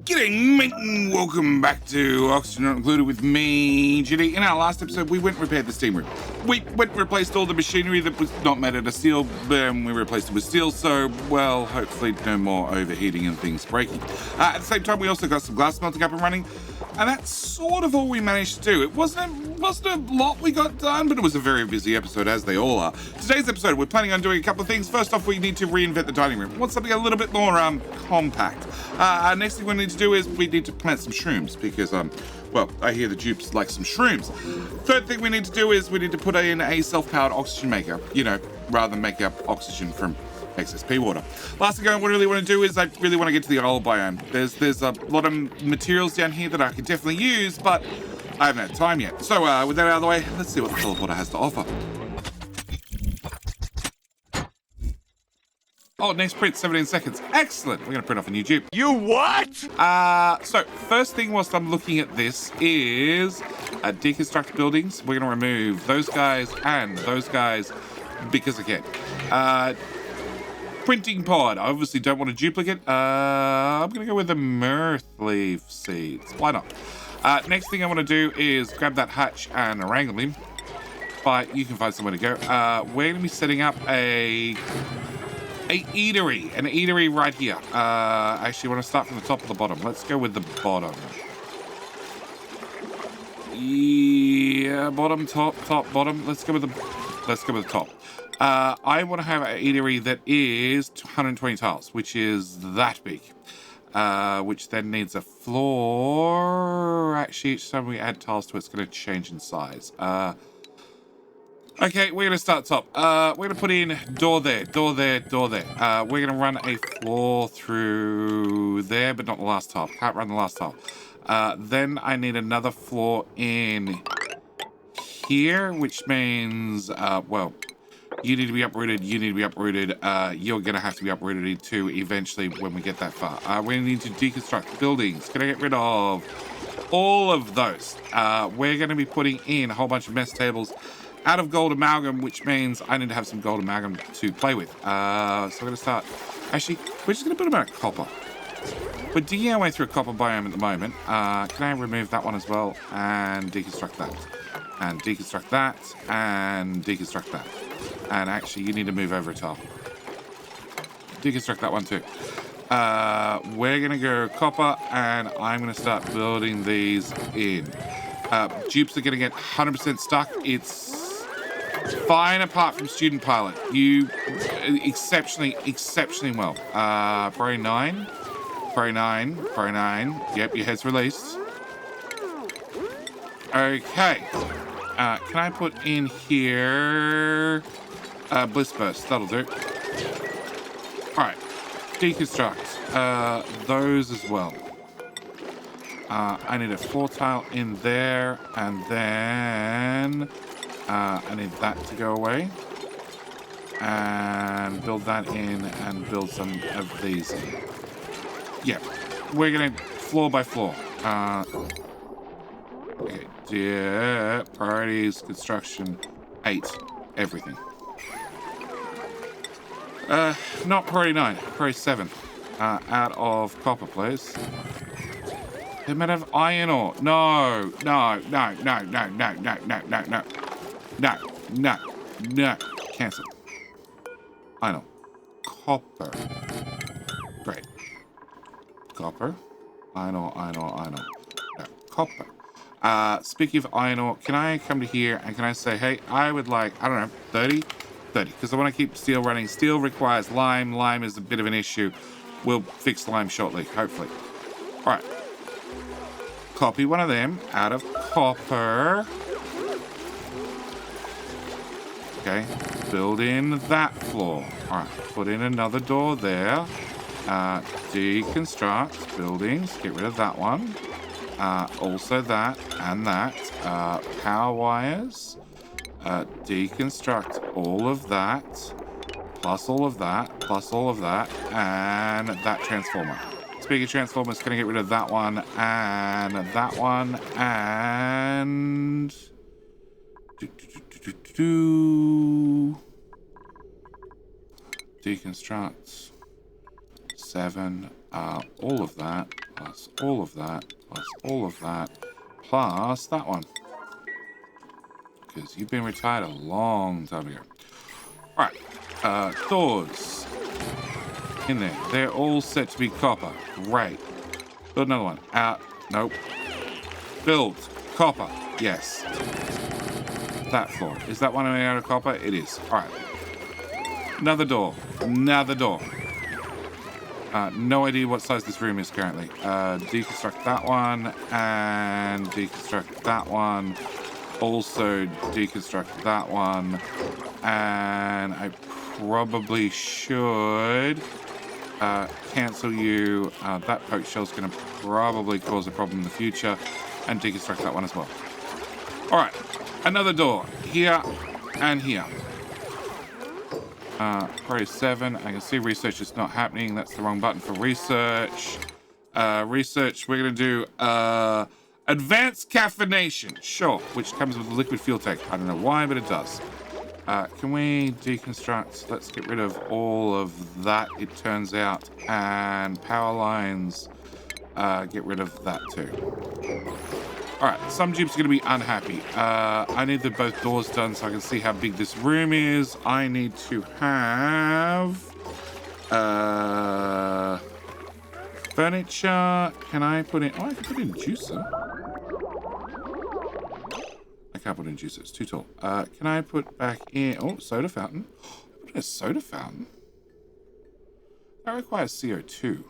G'day, mate, and welcome back to Oxygen Not Included with me, Judy. In our last episode, we went and repaired the steam room. We went and replaced all the machinery that was not made out of steel, we replaced it with steel, so, well, hopefully no more overheating and things breaking. At the same time, we also got some glass melting up and running, and that's sort of all we managed to do. It wasn't a lot we got done, but it was a very busy episode, as they all are. Today's episode, we're planning on doing a couple of things. First off, we need to reinvent the dining room. We want something a little bit more compact. Next thing we need to do is we need to plant some shrooms because, well, I hear the dupes like some shrooms. Third thing we need to do is we need to put in a self-powered oxygen maker, rather than make up oxygen from excess pea water. Last thing I really want to do is I really want to get to the oil biome. There's a lot of materials down here that I could definitely use, but I haven't had time yet. So with that out of the way, let's see what the teleporter has to offer. Oh, next print, 17 seconds. Excellent. We're going to print off a new dupe. You what? So first thing whilst I'm looking at this is deconstruct buildings. We're going to remove those guys and those guys because I can. Printing pod. I obviously don't want a duplicate. I'm going to go with the mirth leaf seeds. Why not? Next thing I want to do is grab that hatch and wrangle him. But you can find somewhere to go. We're going to be setting up an eatery right here. Actually, I want to start from the top of the bottom. Let's go with the bottom. Yeah, bottom, top, bottom. Let's go with the top. I want to have an eatery that is 120 tiles, which is that big. Which then needs a floor. Actually, each time we add tiles to it, it's going to change in size. Okay, we're going to start top. We're going to put in door there. We're going to run a floor through there, but not the last tile. Can't run the last tile. Then I need another floor in here, which means, well, you need to be uprooted. You're going to have to be uprooted too eventually when we get that far. We need to deconstruct buildings. Going to get rid of all of those. We're going to be putting in a whole bunch of mess tables out of gold amalgam, which means I need to have some gold amalgam to play with. So we're going to start. Actually, we're just going to put them out of copper. We're digging our way through a copper biome at the moment. Can I remove that one as well and deconstruct that? And deconstruct that and deconstruct that. And actually, you need to move over a tile. Deconstruct that one too. We're going to go copper, and I'm going to start building these in. Dupes are going to get 100% stuck. It's fine apart from student pilot. You exceptionally well. Pro 9. Yep, your head's released. Okay. Can I put in here Bliss Burst? That'll do. Alright. Deconstruct. Those as well. I need a floor tile in there, and then I need that to go away. And build that in, and build some of these in. Yeah, we're going to floor by floor. Okay, yeah, priorities, construction, 8, everything. Not priority 9, priority 7. Out of copper, please. They might have iron ore. No. Cancel. Iron ore. Copper. Great. Copper. Iron ore. No, copper. Speaking of iron ore, can I come to here and can I say, hey, I would like, I don't know, 30? 30, because I want to keep steel running. Steel requires lime. Lime is a bit of an issue. We'll fix lime shortly, hopefully. All right. Copy one of them out of copper. Okay, build in that floor. All right, put in another door there. Deconstruct buildings. Get rid of that one. Also that and that. Power wires. Deconstruct all of that. Plus all of that. Plus all of that. And that transformer. Speaking of transformers, going to get rid of that one and that one and deconstruct 7, all of that, plus all of that, plus all of that, plus that one. Because you've been retired a long time ago. All right, doors in there. They're all set to be copper. Great. Build another one. Out. Nope. Build. Copper. Yes. That floor. Is that one made out of copper? It is. All right. Another door. Another door. No idea what size this room is currently. Deconstruct that one and deconstruct that one. Also deconstruct that one. And I probably should cancel you. That poke shell's going to probably cause a problem in the future. And deconstruct that one as well. All right. Another door. Here and here. Priority 7. I can see research is not happening. That's the wrong button for research. Research, we're going to do advanced caffeination. Sure, which comes with a liquid fuel tank. I don't know why, but it does. Can we deconstruct? Let's get rid of all of that, it turns out. And power lines, get rid of that too. All right, some dupes are going to be unhappy. I need both doors done so I can see how big this room is. I need to have furniture. Can I put in? Oh, I can put in juicer. I can't put in juicer. It's too tall. Can I put back in? Oh, soda fountain. Put in a soda fountain. That requires CO2.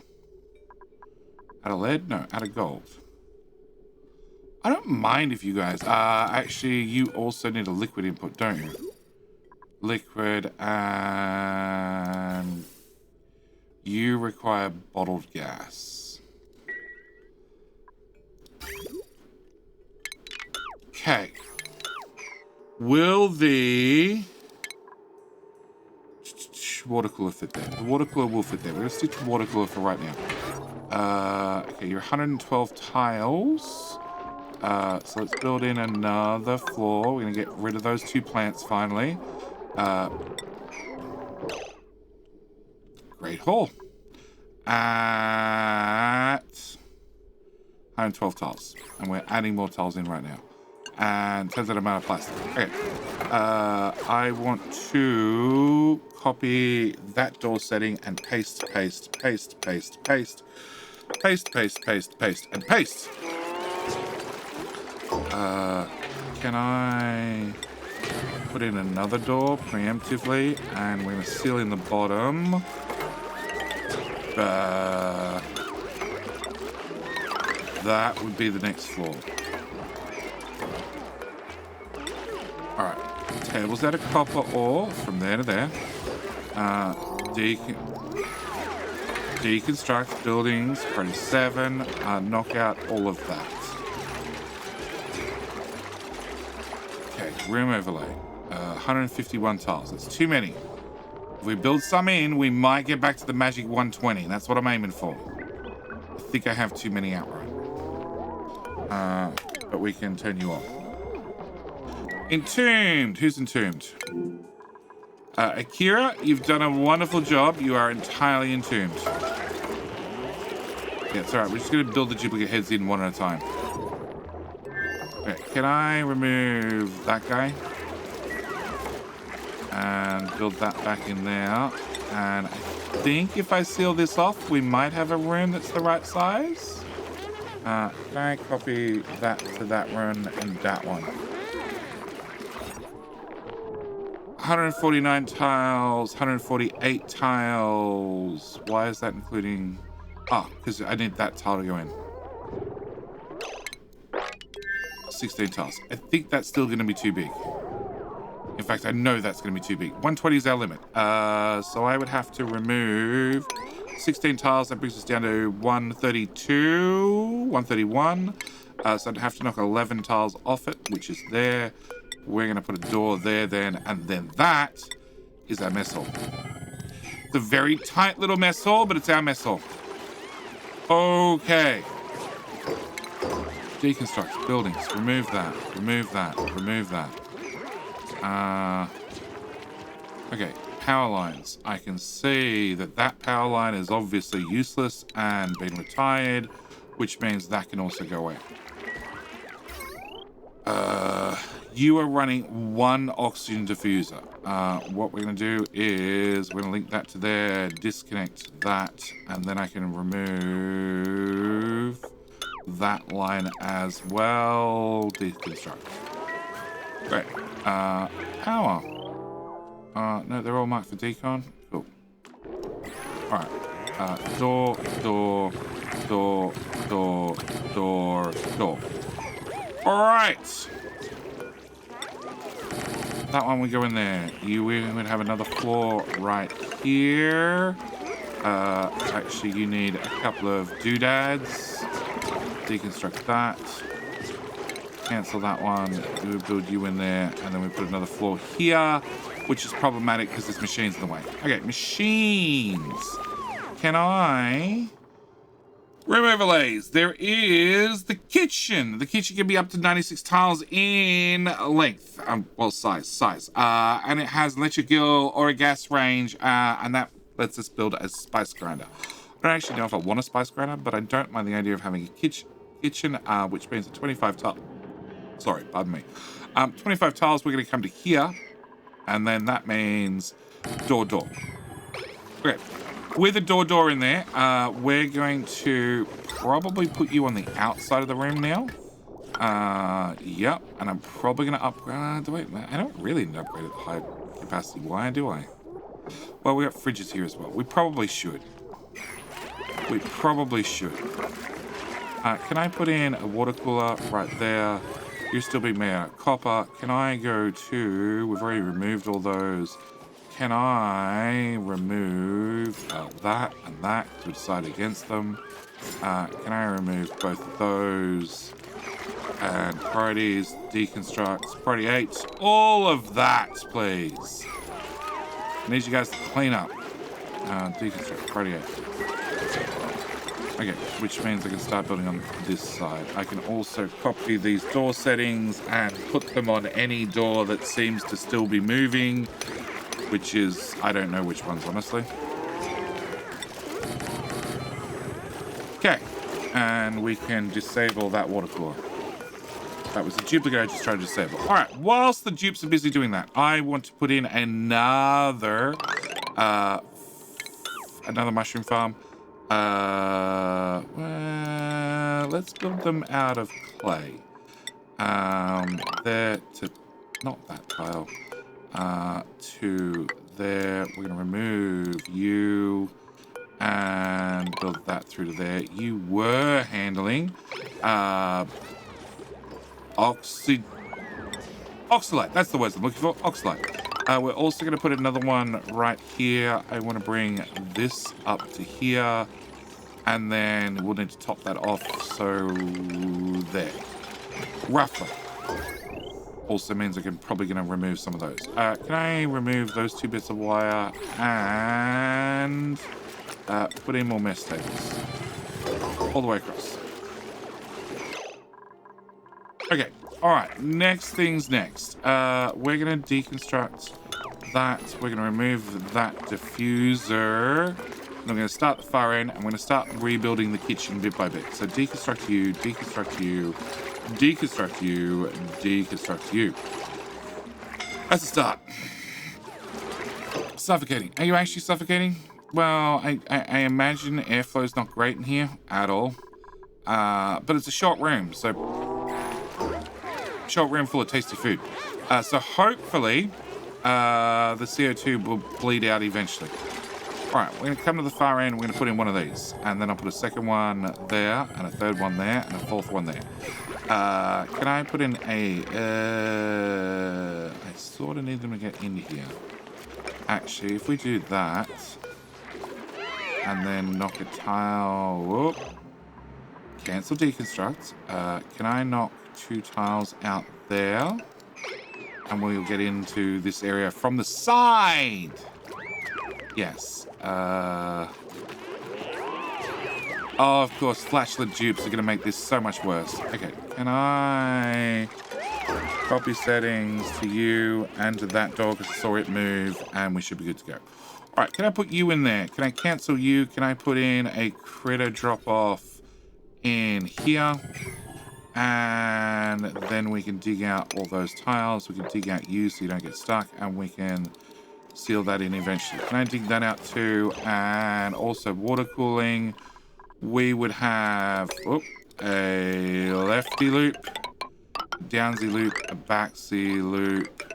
Out of lead? No, out of gold. I don't mind if you guys... actually, you also need a liquid input, don't you? Liquid and... You require bottled gas. Okay. Will the... water cooler fit there? The water cooler will fit there. We're going to stick to water cooler for right now. Okay, you're 112 tiles. So let's build in another floor. We're going to get rid of those 2 plants finally. Great hall. At 112 tiles. And we're adding more tiles in right now. And turns out I'm out of plastic. Okay. I want to copy that door setting and paste, paste, paste, paste, paste. Paste, paste, paste, paste, and paste. Can I put in another door preemptively? And we're going to seal in the bottom. That would be the next floor. Alright. Tables out of copper ore from there to there. Deconstruct buildings. Priority 7. Knock out all of that. Room overlay, 151 tiles. That's too many. If we build some in, we might get back to the magic 120. That's what I'm aiming for. I think I have too many outright. But we can turn you off. Entombed. Who's entombed? Akira, you've done a wonderful job. You are entirely entombed. Yeah, it's alright. We're just going to build the duplicate heads in one at a time. Okay, can I remove that guy? And build that back in there. And I think if I seal this off, we might have a room that's the right size. Can I copy that to that room and that one? 149 tiles, 148 tiles. Why is that including... Ah, because I need that tile to go in. 16 tiles. I think that's still going to be too big. In fact, I know that's going to be too big. 120 is our limit. So I would have to remove 16 tiles. That brings us down to 132, 131. So I'd have to knock 11 tiles off it, which is there. We're going to put a door there then, and then that is our mess hall. It's a very tight little mess hall, but it's our mess hall. Okay. Deconstruct buildings. Remove that. Remove that. Remove that. Okay. Power lines. I can see that that power line is obviously useless and been retired. which means that can also go away. You are running one oxygen diffuser. What we're going to do is we're going to link that to there, disconnect that, and then I can remove that line as well. Deconstruct. Great. Power. No, they're all marked for decon. Cool. All right. Door. All right. That one we go in there. You would have another floor right here. Actually, you need a couple of doodads. Deconstruct that. Cancel that one. We would build you in there, and then we put another floor here, which is problematic because there's machines in the way. Okay, machines. Can I room overlays? There is the kitchen. The kitchen can be up to 96 tiles in length. Well, size. And it has an electric grill or a gas range, and that lets us build a spice grinder. I don't actually know if I want a spice grinder, but I don't mind the idea of having a kitchen, which means a 25 tile. Sorry, pardon me. 25 tiles, we're going to come to here, and then that means door. Okay. With a door in there, we're going to probably put you on the outside of the room now. Yep, and I'm probably going to upgrade. Wait, I don't really need to upgrade at the high capacity. Why do I? Well, we got fridges here as well. We probably should. Can I put in a water cooler right there? You're still being made out of copper. Can I go to... We've already removed all those. Can I remove that and that to decide against them? Can I remove both of those? And priorities, deconstruct, priority 8. All of that, please. I need you guys to clean up. Deconstruct, priority 8. Okay, which means I can start building on this side. I can also copy these door settings and put them on any door that seems to still be moving, which is, I don't know which ones, honestly. Okay, and we can disable that water cooler. That was the duplicate I just tried to disable. All right, whilst the dupes are busy doing that, I want to put in another mushroom farm. Well, let's build them out of clay. There to, not that tile. To there. We're going to remove you and build that through to there. You were handling oxalate. That's the words I'm looking for. Oxalate. We're also going to put another one right here. I want to bring this up to here, and then we'll need to top that off. So there, roughly. Also means I'm probably going to remove some of those. Can I remove those 2 bits of wire and put in more mesh tables all the way across? Okay. All right. Next things next. We're going to deconstruct that. We're going to remove that diffuser. And I'm going to start the far end. I'm going to start rebuilding the kitchen bit by bit. So deconstruct you, deconstruct you, deconstruct you, deconstruct you. That's a start. Suffocating. Are you actually suffocating? Well, I imagine airflow's not great in here at all. But it's a short room, so short room full of tasty food. So hopefully the CO2 will bleed out eventually. All right, we're going to come to the far end. We're going to put in one of these, and then I'll put a second one there, and a third one there, and a fourth one there. Can I put in a... I sort of need them to get in here. Actually, if we do that, and then knock a tile... Whoop. Cancel deconstruct. Can I knock 2 tiles out there? And we'll get into this area from the side. Yes. Oh, of course, flashlight dupes are going to make this so much worse. Okay, can I copy settings to you and to that door because I saw it move, and we should be good to go. All right, can I put you in there? Can I cancel you? Can I put in a critter drop-off in here. And then we can dig out all those tiles. We can dig out you so you don't get stuck. And we can seal that in eventually. Can I dig that out too? And also water cooling. We would have a lefty loop, downsy loop, a backsy loop,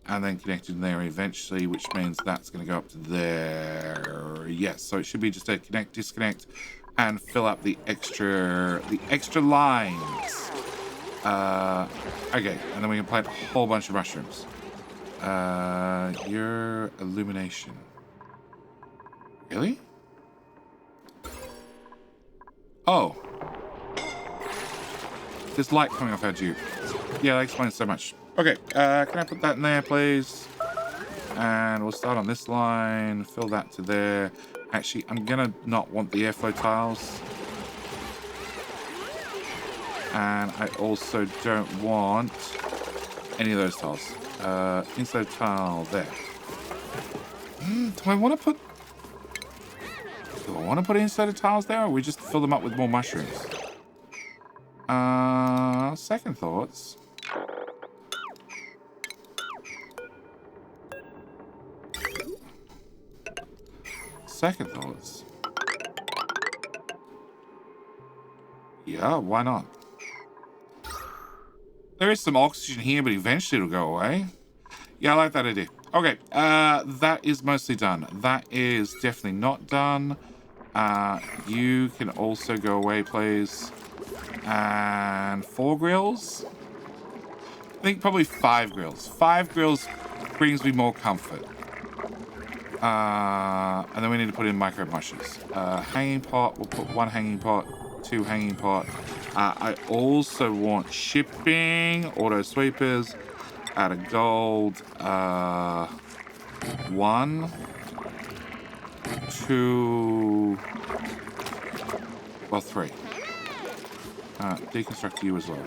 and then connected in there eventually, which means that's going to go up to there. Yes, so it should be just a connect, disconnect, and fill up the extra lines. Okay, and then we can plant a whole bunch of mushrooms. Your illumination. Really? Oh. There's light coming off our dupe. Yeah, that explains so much. Okay, can I put that in there, please? And we'll start on this line, fill that to there. Actually, I'm gonna not want the airflow tiles. And I also don't want any of those tiles. Inside tile there. Do I want to put inside of tiles there, or we just fill them up with more mushrooms? Second thoughts. Second thoughts. Yeah, why not? There is some oxygen here, but eventually it'll go away. Yeah, I like that idea. Okay, that is mostly done. That is definitely not done. You can also go away, please. And 4 grills? I think probably 5 grills. 5 grills brings me more comfort. And then we need to put in micro mushes. Hanging pot, we'll put 1 hanging pot, 2 hanging pot. I also want shipping, auto sweepers, out of gold, 1, 2, well, 3. Deconstruct you as well.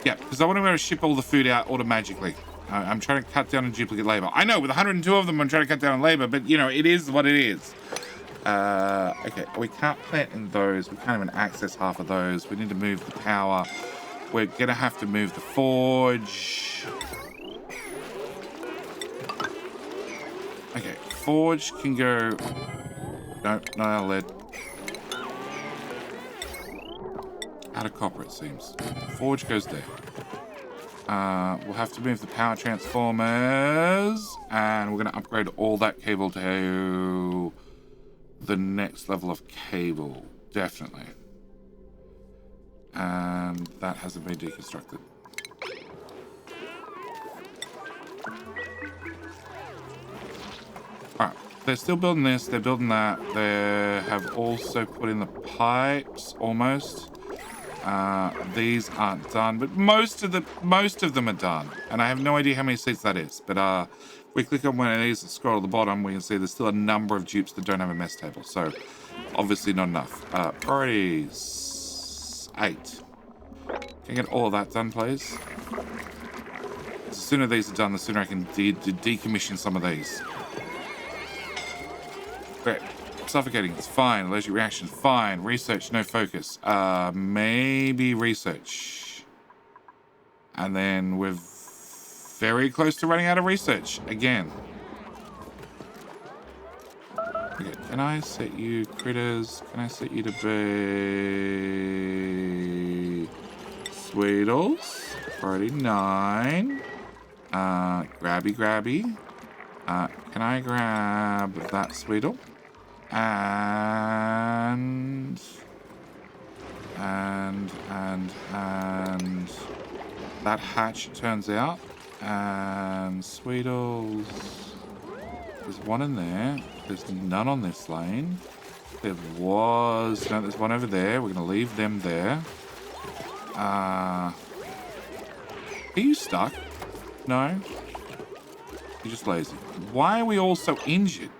Yeah, because I want to be able to ship all the food out automatically. I'm trying to cut down on duplicate labor. I know, with 102 of them, I'm trying to cut down on labor, but, you know, it is what it is. Okay, we can't plant in those. We can't even access half of those. We need to move the power. We're going to have to move the forge. Okay, forge can go... No, not out of lead. Out of copper, it seems. Forge goes there. We'll have to move the power transformers, and we're going to upgrade all that cable to the next level of cable, definitely. And that hasn't been deconstructed. Alright, they're still building this, they're building that. They have also put in the pipes, almost. These aren't done, but most of them are done. And I have no idea how many seats that is. But we click on one of these and scroll to the bottom, we can see there's still a number of dupes that don't have a mess table. So obviously not enough. Priorities 8. Can I get all of that done, please? The sooner these are done, the sooner I can decommission some of these. Great. Suffocating, it's fine. Allergic reaction, fine. Research, no focus. Maybe research. And then we're very close to running out of research again. Okay, can I set you critters? Can I set you to be Sweetles? Already 9. Grabby. Can I grab that Sweetle? And that hatch, it turns out. And Sweetles, there's 1 in there. There's none on this lane. There was, no, there's 1 over there. We're gonna leave them there. Are you stuck? No? You're just lazy. Why are we all so injured?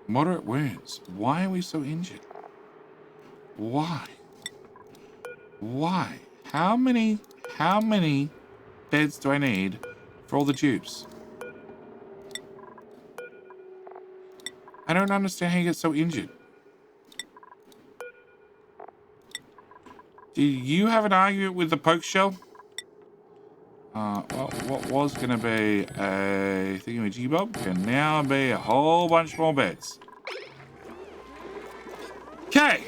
Moderate wounds. Why are we so injured? Why? Why? How many beds do I need for all the dupes? I don't understand how you get so injured. Do you have an argument with the poke shell? Well, what was going to be a thingy-majiggy-bob can now be a whole bunch more beds. Okay.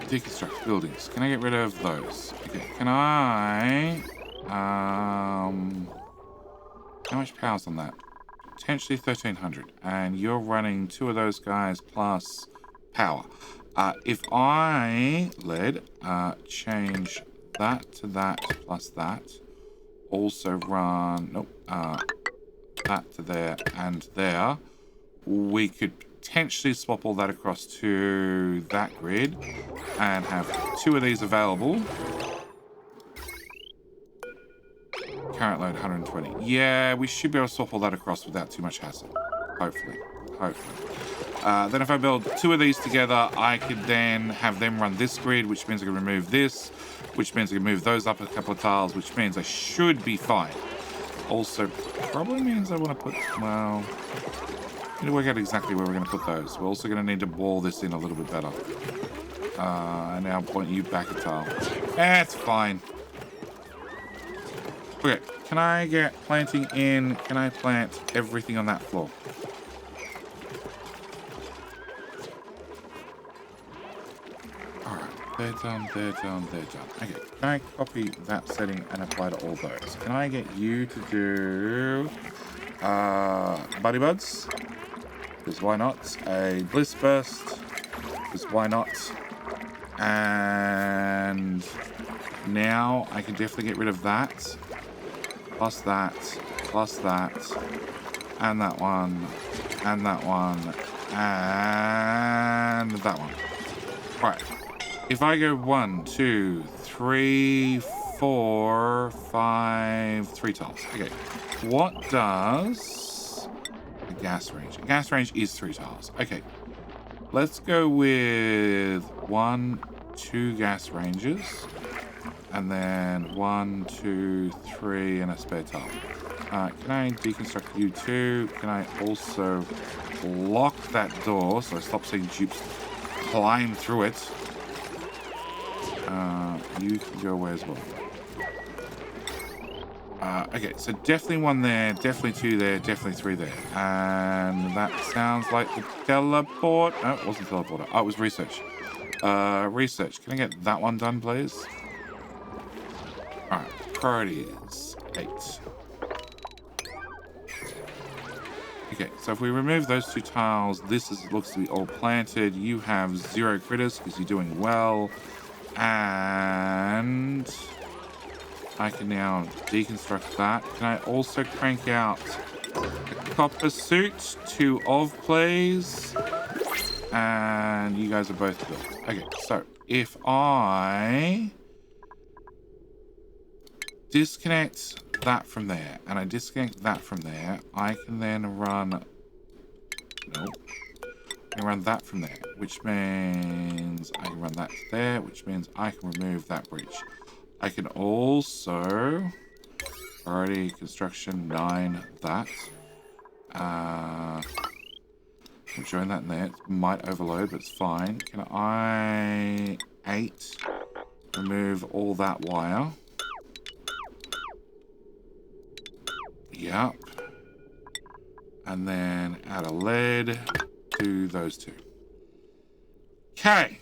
Deconstruct buildings. Can I get rid of those? Okay. Can I... How much power's on that? Potentially 1,300. And you're running 2 of those guys plus power. If I change that to that plus that, also run that to there and there, we could potentially swap all that across to that grid and have 2 of these available. Current load 120. Yeah, we should be able to swap all that across without too much hassle. Hopefully. Then if I build 2 of these together, I could then have them run this grid, which means I can remove this, which means I can move those up a couple of tiles, which means I should be fine. Also, probably means I want to put, well, I need to work out exactly where we're going to put those. We're also going to need to ball this in a little bit better. And now point you back a tile. It's fine. Okay, can I get planting in? Can I plant everything on that floor? Alright, they're done. Okay, can I copy that setting and apply to all those? Can I get you to do Buddy Buds? Because why not? A Bliss Burst. Because why not? And now I can definitely get rid of that. Plus that, and that one, and that one, and that one. Right. If I go 1, 2, 3, 4, 5, 3 tiles. Okay. What does a gas range? A gas range is 3 tiles. Okay. Let's go with 1, 2 gas ranges. And then 1, 2, 3, and a spare tile. Can I deconstruct you too? Can I also lock that door so I stop seeing dupes climb through it? You can go away as well. Okay, so definitely 1 there, definitely 2 there, definitely 3 there. And that sounds like the teleport. No, it wasn't teleporter. Oh, it was research. Research. Can I get that one done, please? Alright, priorities 8. Okay, so if we remove those 2 tiles, this looks to be all planted. You have 0 critters because you're doing well. And I can now deconstruct that. Can I also crank out a copper suit? 2 of, please. And you guys are both built. Okay, so if I disconnect that from there, and I disconnect that from there, I can then run... Nope. I can run that from there, which means I can run that to there, which means I can remove that bridge. I can also... Already construction 9 that. I'm showing that in there. It might overload, but it's fine. Can I... 8. Remove all that wire. Yep. And then add a lead to those 2. Okay.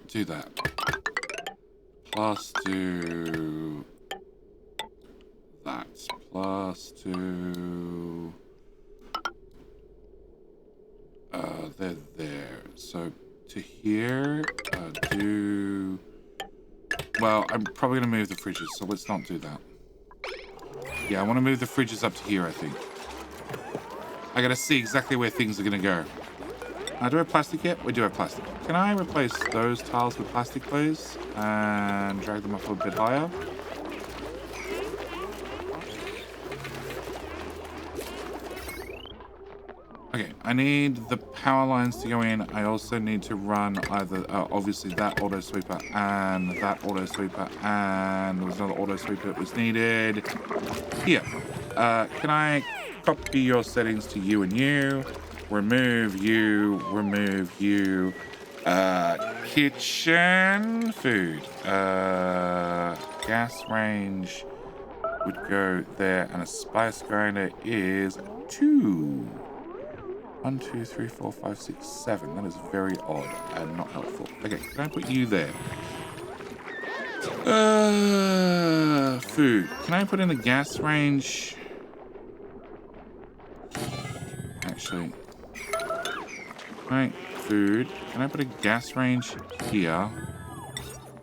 Do that. Plus do that. Plus do... they're there. So to here, do... Well, I'm probably going to move the fridges, so let's not do that. Yeah, I want to move the fridges up to here, I think. I got to see exactly where things are going to go. Do we have plastic yet? We do have plastic. Can I replace those tiles with plastic, please? And drag them up a bit higher. Okay, I need the power lines to go in. I also need to run either, obviously, that auto sweeper and that auto sweeper, and there was another auto sweeper that was needed. Here, can I copy your settings to you and you? remove you, remove you. Kitchen food. Gas range would go there, and a spice grinder is 2. 1, 2, 3, 4, 5, 6, 7. That is very odd and not helpful. Okay, can I put you there? Food. Can I put in a gas range? Actually, right. Food. Can I put a gas range here?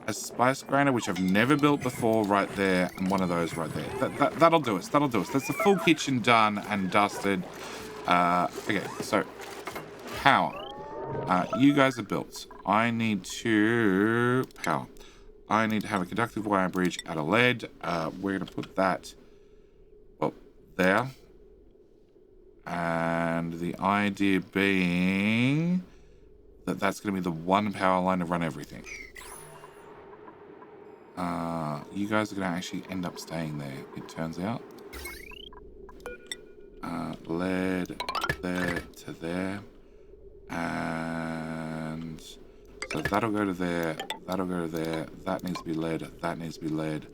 A spice grinder, which I've never built before, right there, and one of those right there. That'll do us. That'll do us. That's the full kitchen done and dusted. Okay, so power. You guys are built. I need to power. I need to have a conductive wire bridge out of lead. We're going to put that, well, there. And the idea being that that's going to be the one power line to run everything. You guys are going to actually end up staying there, it turns out. Lead there to there. And so that'll go to there. That'll go to there. That needs to be lead. That needs to be lead.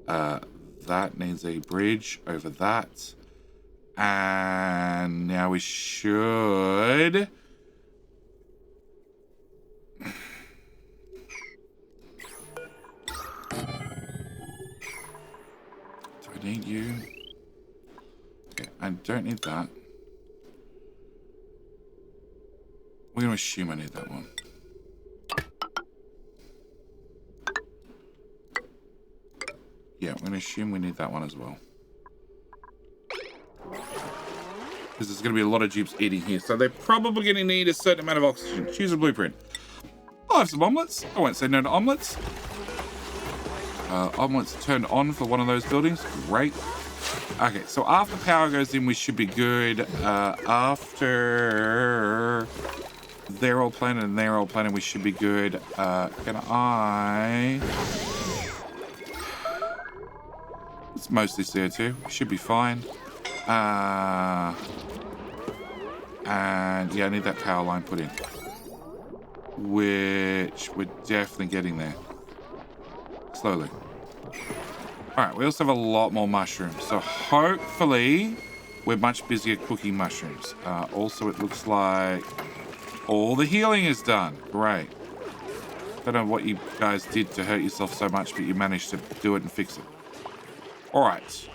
That needs a bridge over that. And now we should... Do I need you? Okay, I don't need that. We're going to assume I need that one. Yeah, we're going to assume we need that one as well. Because there's going to be a lot of dupes eating here. So they're probably going to need a certain amount of oxygen. Choose a blueprint. I'll have some omelets. I won't say no to omelets. Omelets turned on for one of those buildings. Great. Okay, so after power goes in, we should be good. After they're all planning and they're all planning, we should be good. Can I... It's mostly CO2. Should be fine. And yeah, I need that power line put in. Which we're definitely getting there. Slowly. Alright, we also have a lot more mushrooms. So hopefully we're much busier cooking mushrooms. Also, it looks like all the healing is done. Great. Don't know what you guys did to hurt yourself so much, but you managed to do it and fix it. Alright.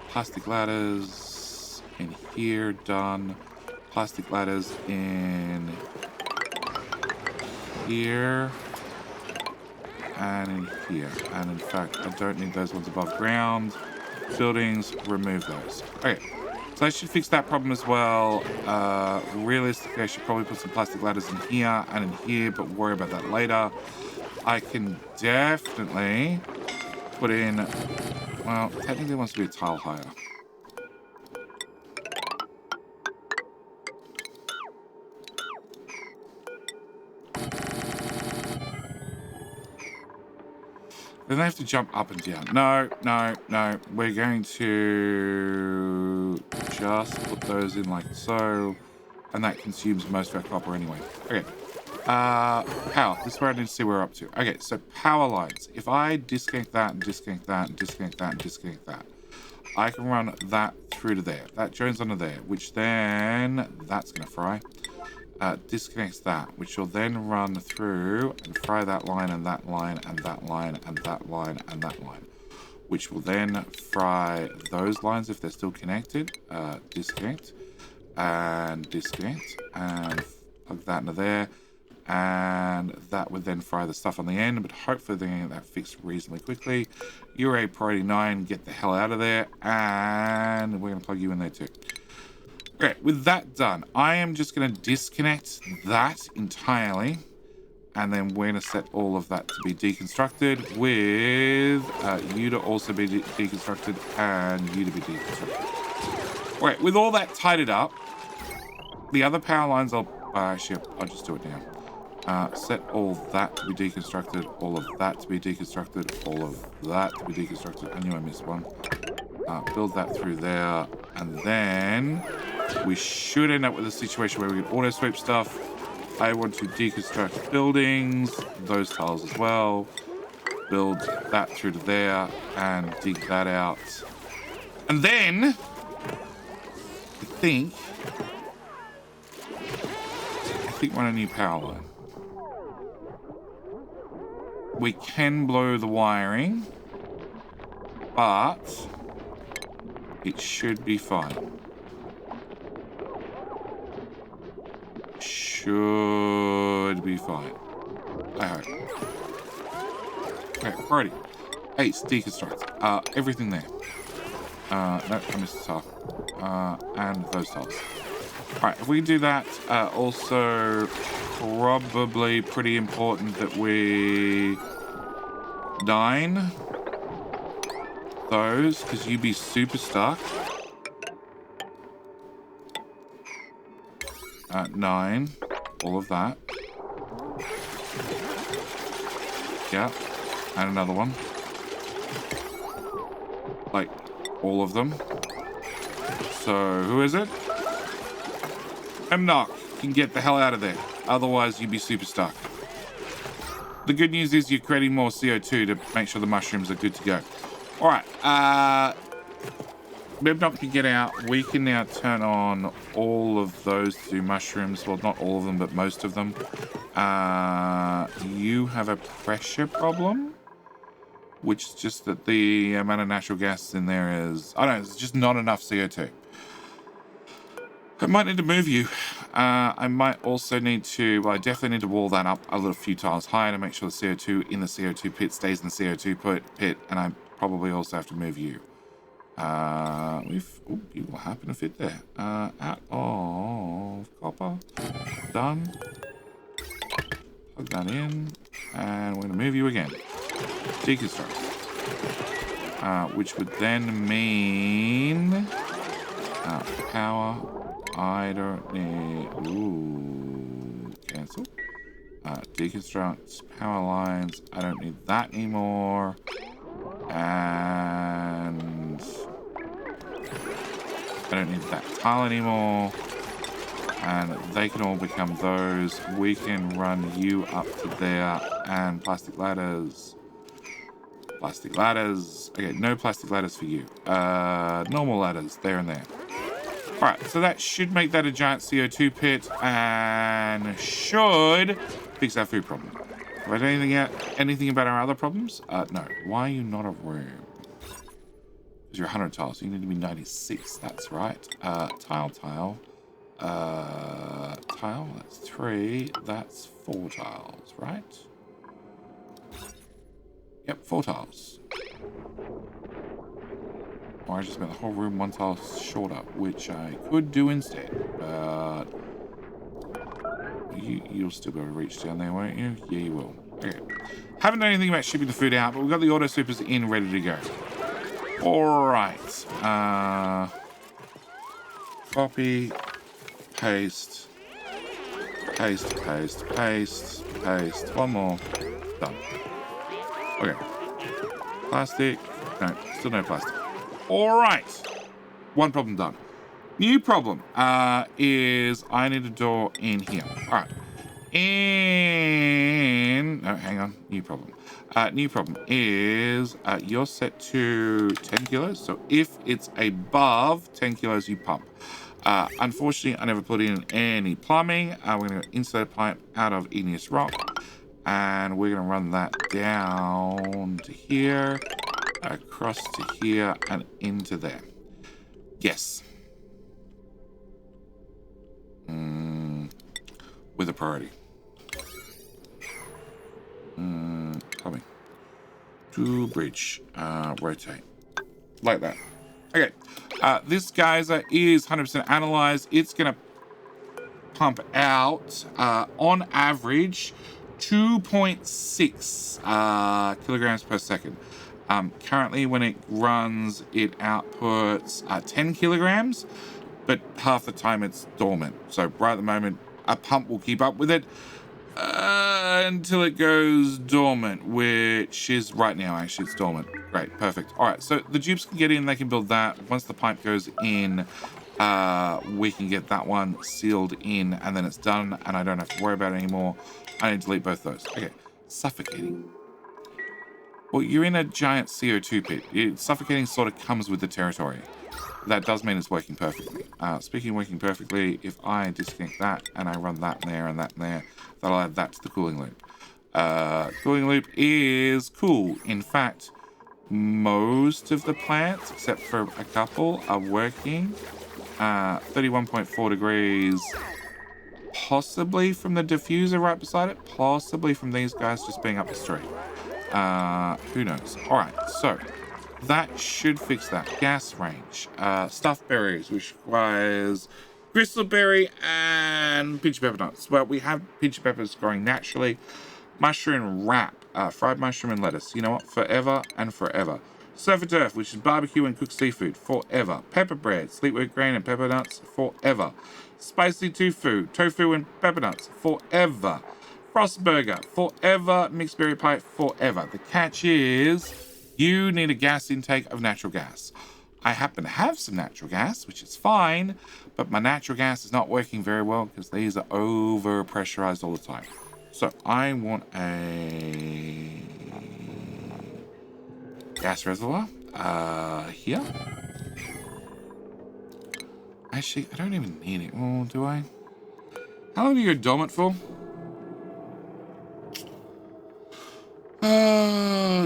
Plastic ladders in here, done. Plastic ladders in here. And in here. And in fact, I don't need those ones above ground. Buildings, remove those. Okay. So I should fix that problem as well. Realistically, I should probably put some plastic ladders in here and in here, but worry about that later. I can definitely put in... Well, technically it wants to be a tile higher. Then they have to jump up and down. No, no, no. We're going to just put those in like so. And that consumes most of our copper anyway. Okay. Power. This is where I need to see where we're up to. Okay, so power lines. If I disconnect that and disconnect that and disconnect that and disconnect that, I can run that through to there. That joins onto there, which then that's going to fry. Disconnects that, which will then run through and fry that line and that line and that line and that line and that line, which will then fry those lines if they're still connected. Disconnect and disconnect and plug that into there, and that would then fry the stuff on the end, but hopefully they're going to get that fixed reasonably quickly. You're a priority 9, get the hell out of there, and we're going to plug you in there too. Okay, with that done, I am just going to disconnect that entirely, and then we're going to set all of that to be deconstructed with you to also be deconstructed and you to be deconstructed. Okay, with all that tidied up, the other power lines, I'll just do it now. Set all that to be deconstructed, all of that to be deconstructed, all of that to be deconstructed. I knew I missed one. Build that through there, And then we should end up with a situation where we can auto sweep stuff. I want to deconstruct buildings, those tiles as well. Build that through to there and dig that out. And then I think we're on a new power line. We can blow the wiring, but it should be fine. Should be fine. I hope. Okay, alrighty. Ace, deconstruct. Everything there. No, I missed the tile. And those tiles. Alright, if we do that, also probably pretty important that we dine those, because you'd be super stuck. 9, all of that. Yeah, and another one. Like, all of them. So, who is it? Knock. Can get the hell out of there. Otherwise, you'd be super stuck. The good news is you're creating more CO2 to make sure the mushrooms are good to go. Alright, Knock can get out. We can now turn on all of those two mushrooms. Well, not all of them, but most of them. You have a pressure problem, which is just that the amount of natural gas in there is... I don't know, it's just not enough CO2. I might need to move you. I might also need to... Well, I definitely need to wall that up a little few tiles higher to make sure the CO2 in the CO2 pit stays in the CO2 pit, and I probably also have to move you. You will happen to fit there. Out of copper. Done. Plug that in. And we're going to move you again. Deconstruct. Which would then mean... power. I don't need... Ooh. Cancel. Deconstruct. Power lines. I don't need that anymore. And... I don't need that tile anymore. And they can all become those. We can run you up to there. And plastic ladders. Plastic ladders. Okay, no plastic ladders for you. Normal ladders, there and there. Alright, so that should make that a giant CO2 pit. And should fix our food problem. Have I done anything about our other problems? No. Why are you not a room? Because you're 100 tiles, so you need to be 96. That's right. Tile. Tile, that's 3. That's 4 tiles, right? Yep, 4 tiles. Or I just made the whole room 1 tile shorter, which I could do instead. But you'll still be able to reach down there, won't you? Yeah, you will. Okay. Haven't done anything about shipping the food out, but we've got the auto supers in, ready to go. Alright. Copy. Paste. Paste. One more. Done. Okay. Plastic. No, still no plastic. Alright. One problem done. New problem is I need a door in here. Alright. No, hang on. New problem. New problem is you're set to 10 kilos. So if it's above 10 kilos, you pump. Unfortunately, I never put in any plumbing. We're going to insert a pipe out of igneous rock. And we're going to run that down to here, across to here, and into there. Yes. With a priority. Coming. To bridge. Rotate. Like that. Okay. This geyser is 100% analyzed. It's going to pump out, on average, 2.6 kilograms per second. Currently, when it runs, it outputs 10 kilograms, but half the time it's dormant. So right at the moment, a pump will keep up with it. until it goes dormant, which is right now, actually. It's dormant. Great, perfect. All right, so the dupes can get in, they can build that. Once the pipe goes in, we can get that one sealed in, and then it's done, and I don't have to worry about it anymore. I need to delete both those. Okay, suffocating. Well, you're in a giant CO2 pit. Suffocating sort of comes with the territory. That does mean it's working perfectly. Speaking of working perfectly, if I disconnect that and I run that in there and that in there, that'll add that to the cooling loop. Cooling loop is cool. In fact, most of the plants, except for a couple, are working. 31.4 degrees. Possibly from the diffuser right beside it. Possibly from these guys just being up the street. Who knows? All right, so that should fix that. Gas range. Stuffed berries, which requires gristleberry and pinchy pepper nuts. Well, we have pinchy peppers growing naturally. Mushroom wrap. Fried mushroom and lettuce. You know what? Forever and forever. Surf and turf, which is barbecue and cooked seafood. Forever. Pepper bread. Sweet wheat grain and pepper nuts. Forever. Spicy tofu and pepper nuts. Forever. Frost burger. Forever. Mixed berry pie. Forever. The catch is you need a gas intake of natural gas. I happen to have some natural gas, which is fine, but my natural gas is not working very well because these are over pressurized all the time. So I want a gas reservoir here. Actually, I don't even need it. Oh, do I? How long do you go dormant for?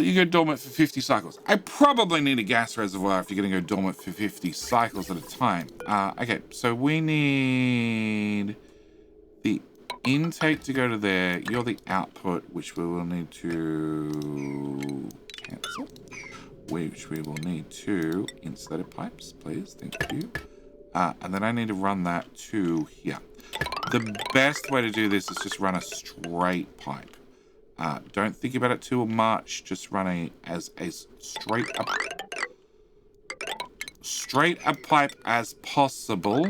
You go dormant for 50 cycles. I probably need a gas reservoir if you're going to go dormant for 50 cycles at a time. Okay, so we need the intake to go to there. You're the output, which we will need to cancel. Which we will need to insulated pipes, please. Thank you. And then I need to run that to here. The best way to do this is just run a straight pipe. Don't think about it too much. Just run as straight a pipe as possible,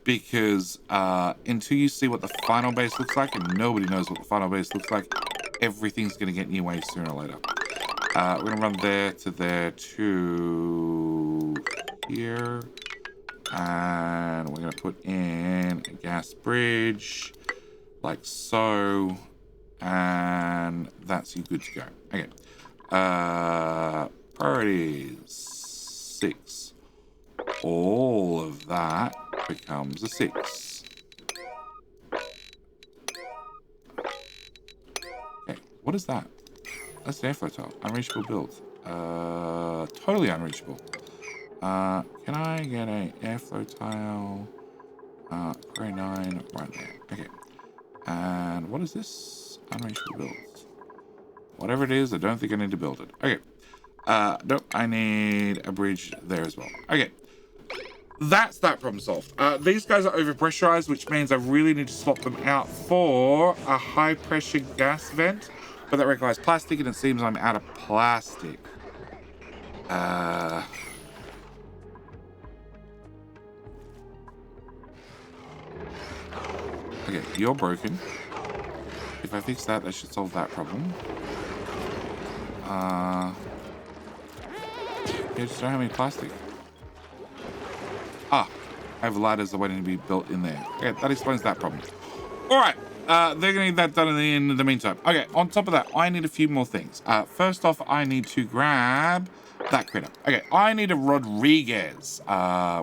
because until you see what the final base looks like, and nobody knows what the final base looks like, everything's going to get in your way sooner or later. We're going to run there to here, and we're going to put in a gas bridge like so. And that's you good to go. Okay. Priorities 6. All of that becomes a 6. Okay, what is that? That's the airflow tile. Unreachable build. Totally unreachable. Can I get a airflow tile? Prairie 9 right there. Okay. And what is this? Unreachable builds. Whatever it is, I don't think I need to build it. Okay. Nope, I need a bridge there as well. Okay. That's that problem solved. These guys are overpressurized, which means I really need to swap them out for a high pressure gas vent. But that requires plastic, and it seems I'm out of plastic. Okay, you're broken. If I fix that, that should solve that problem. Yeah, just don't have any plastic. I have ladders that waiting to be built in there. Okay, that explains that problem. Alright, they're going to need that done in the meantime. Okay, on top of that, I need a few more things. First off, I need to grab that critter. Okay, I need a Rodriguez,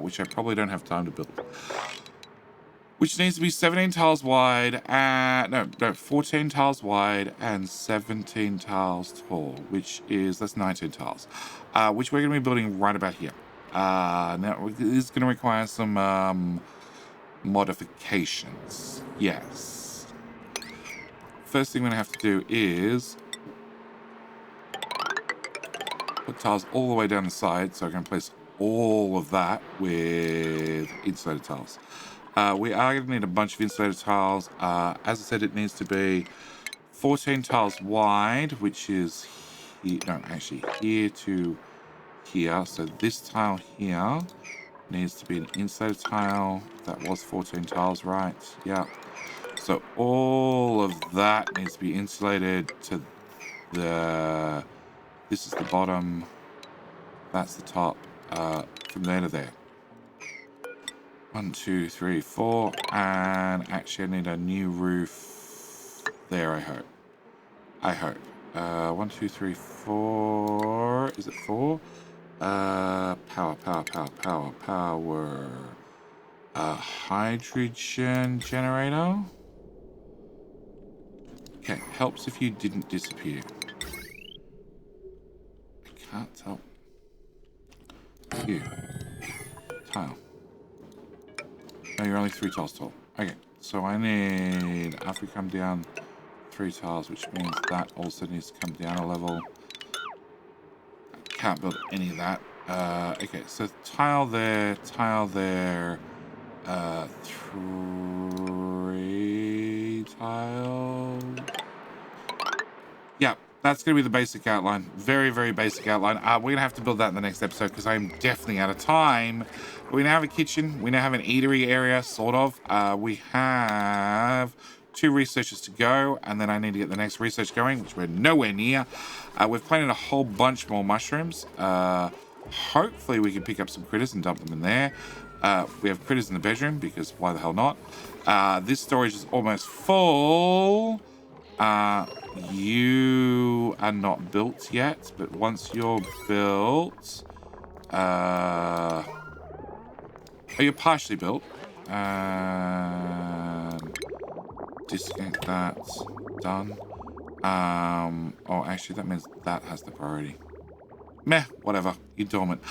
which I probably don't have time to build. Which needs to be 17 tiles wide, and 14 tiles wide and 17 tiles tall, which is, that's 19 tiles, which we're going to be building right about here. Now, it's going to require some modifications. Yes. First thing we're going to have to do is put tiles all the way down the side, so I can place all of that with insulated tiles. We are going to need a bunch of insulated tiles. As I said, it needs to be 14 tiles wide, which is here, no, actually here to here. So this tile here needs to be an insulated tile. That was 14 tiles, right? Yeah. So all of that needs to be insulated to the... This is the bottom. That's the top. From there to there. 1, 2, 3, 4. And actually I need a new roof there, I hope. I hope. 1, 2, 3, 4. Is it 4? Power. Hydrogen generator. Okay, helps if you didn't disappear. I can't tell. You. Tile. No, you're only 3 tiles tall. Okay, so I need, after we come down 3 tiles, which means that also needs to come down a level. I can't build any of that. Okay, so tile there, 3 tiles. Yeah, that's going to be the basic outline. Very, very basic outline. We're going to have to build that in the next episode because I'm definitely out of time. We now have a kitchen. We now have an eatery area, sort of. We have 2 researchers to go, and then I need to get the next research going, which we're nowhere near. We've planted a whole bunch more mushrooms. Hopefully we can pick up some critters and dump them in there. We have critters in the bedroom, because why the hell not? This storage is almost full. You are not built yet, but once you're built... Oh, you're partially built. Disconnect that. Done. Oh, actually, that means that has the priority. Meh, whatever. You're dormant.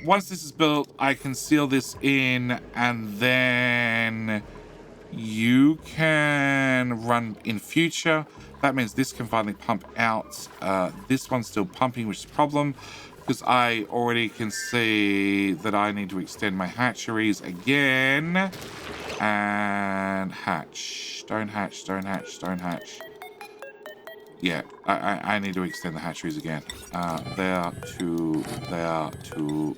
Once this is built, I can seal this in, and then you can run in future. That means this can finally pump out. This one's still pumping, which is a problem, because I already can see that I need to extend my hatcheries again. And hatch. Don't hatch. Yeah, I need to extend the hatcheries again. There, 2, there, 2,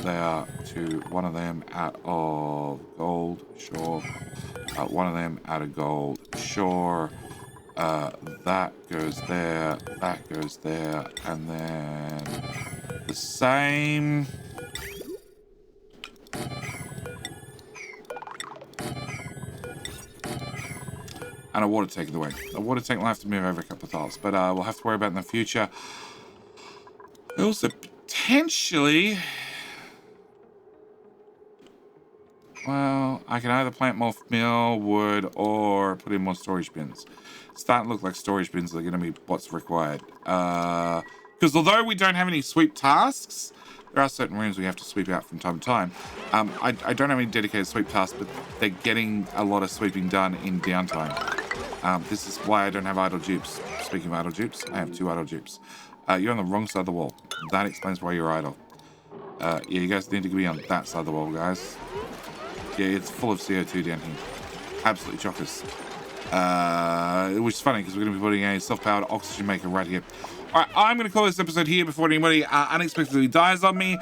there, 2. One of them out of gold, sure. One of them out of gold, sure. That goes there, that goes there, and then the same. And a water tank in the way. A water tank will have to move over a couple of tiles, but we'll have to worry about it in the future. Also, potentially... Well, I can either plant more mill, wood, or put in more storage bins. It's starting to look like storage bins are going to be what's required. Because although we don't have any sweep tasks, there are certain rooms we have to sweep out from time to time. I don't have any dedicated sweep tasks, but they're getting a lot of sweeping done in downtime. This is why I don't have idle dupes. Speaking of idle dupes, I have 2 idle dupes. You're on the wrong side of the wall. That explains why you're idle. Yeah, you guys need to be on that side of the wall, guys. Yeah, it's full of CO2 down here. Absolutely chockers. Which is funny because we're going to be putting a self-powered oxygen maker right here. All right, I'm going to call this episode here before anybody unexpectedly dies on me.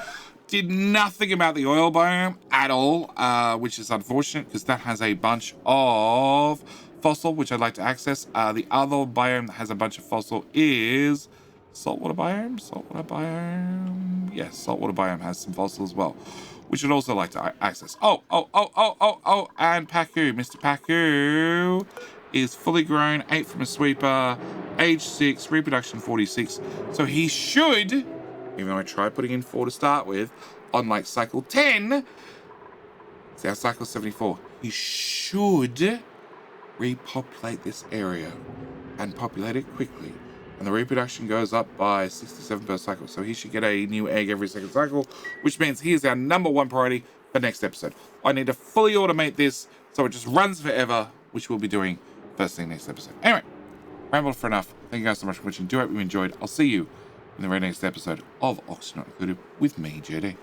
Did nothing about the oil biome at all, which is unfortunate because that has a bunch of fossil, which I'd like to access. The other biome that has a bunch of fossil is saltwater biome. Saltwater biome. Yes, saltwater biome has some fossil as well, which I'd also like to access. Oh, and Paku. Mr. Paku is fully grown, 8 from a sweeper, age 6, reproduction 46. So he should, even though I tried putting in 4 to start with, on like cycle 10, it's our cycle 74, he should repopulate this area and populate it quickly. And the reproduction goes up by 67 per cycle. So he should get a new egg every second cycle, which means he is our #1 priority for next episode. I need to fully automate this so it just runs forever, which we'll be doing first thing next episode. Anyway, rambled for enough. Thank you guys so much for watching. Do hope you enjoyed. I'll see you in the very next episode of Oxygen Not Included with me, JD.